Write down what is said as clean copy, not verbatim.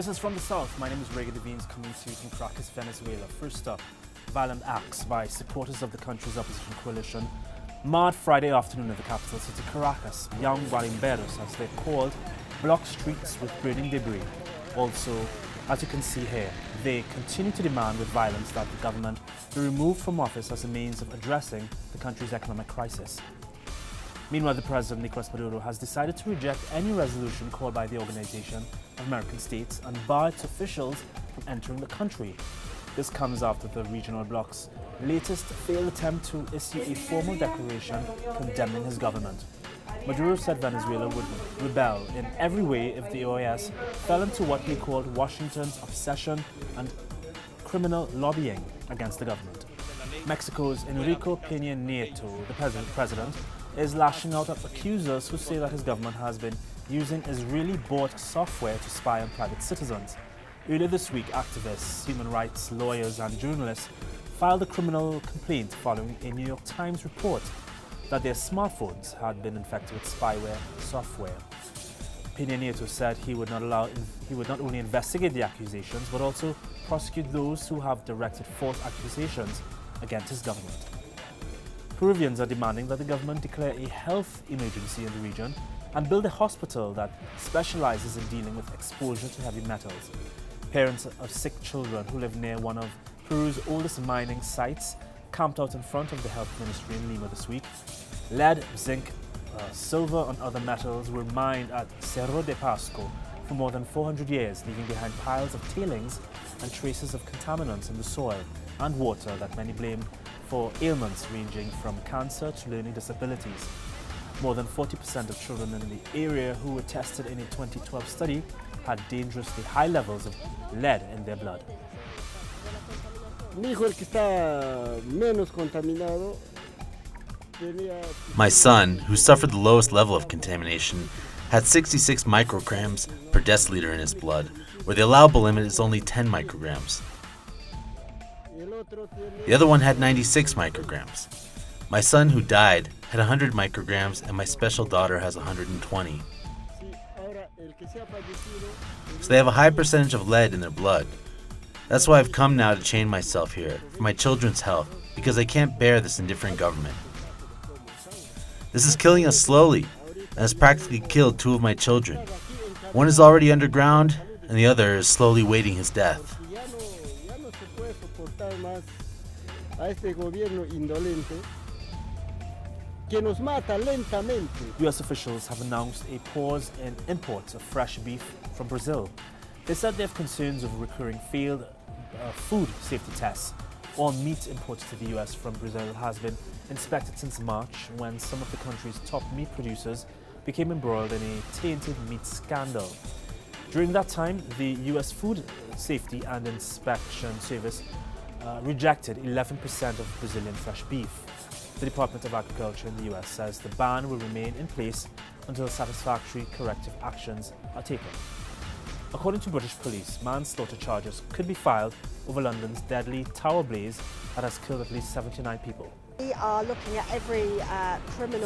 This is From the South. My name is Reagan Devines, coming to you from Caracas, Venezuela. First up, violent acts by supporters of the country's opposition coalition marred Friday afternoon in the capital city, Caracas. Young guarimberos, as they're called, blocked streets with burning debris. Also, as you can see here, they continue to demand with violence that the government be removed from office as a means of addressing the country's economic crisis. Meanwhile, the President, Nicolas Maduro, has decided to reject any resolution called by the Organization of American States and bar its officials from entering the country. This comes after the regional bloc's latest failed attempt to issue a formal declaration condemning his government. Maduro said Venezuela would rebel in every way if the OAS fell into what he called Washington's obsession and criminal lobbying against the government. Mexico's Enrique PEÑA NIETO, the president, is lashing out at accusers who say that his government has been using Israeli-bought software to spy on private citizens. Earlier this week, activists, human rights lawyers and journalists filed a criminal complaint following a New York Times report that their smartphones had been infected with spyware software. PEña NIETO said he would not only investigate the accusations but also prosecute those who have directed false accusations against his government. Peruvians are demanding that the government declare a health emergency in the region and build a hospital that specializes in dealing with exposure to heavy metals. Parents of sick children who live near one of Peru's oldest mining sites camped out in front of the health ministry in Lima this week. Lead, zinc, silver and other metals were mined at Cerro de Pasco for more than 400 years, leaving behind piles of tailings and traces of contaminants in the soil and water that many blame for ailments ranging from cancer to learning disabilities. More than 40% of children in the area who were tested in a 2012 study had dangerously high levels of lead in their blood. My son, who suffered the lowest level of contamination, had 66 micrograms per deciliter in his blood, where the allowable limit is only 10 micrograms. The other one had 96 micrograms. My son, who died, had 100 micrograms, and my special daughter has 120. So they have a high percentage of lead in their blood. That's why I've come now to chain myself here, for my children's health, because I can't bear this indifferent government. This is killing us slowly, and has practically killed two of my children. One is already underground, and the other is slowly waiting his death. US officials have announced a pause in imports of fresh beef from Brazil. They said they have concerns over recurring failed food safety tests. All meat imports to the US from Brazil has been inspected since March, when some of the country's top meat producers became embroiled in a tainted meat scandal. During that time, the US Food Safety and Inspection Service rejected 11% of Brazilian fresh beef. The Department of Agriculture in the US says the ban will remain in place until satisfactory corrective actions are taken. According to British police, manslaughter charges could be filed over London's deadly tower blaze that has killed at least 79 people. We are looking at every criminal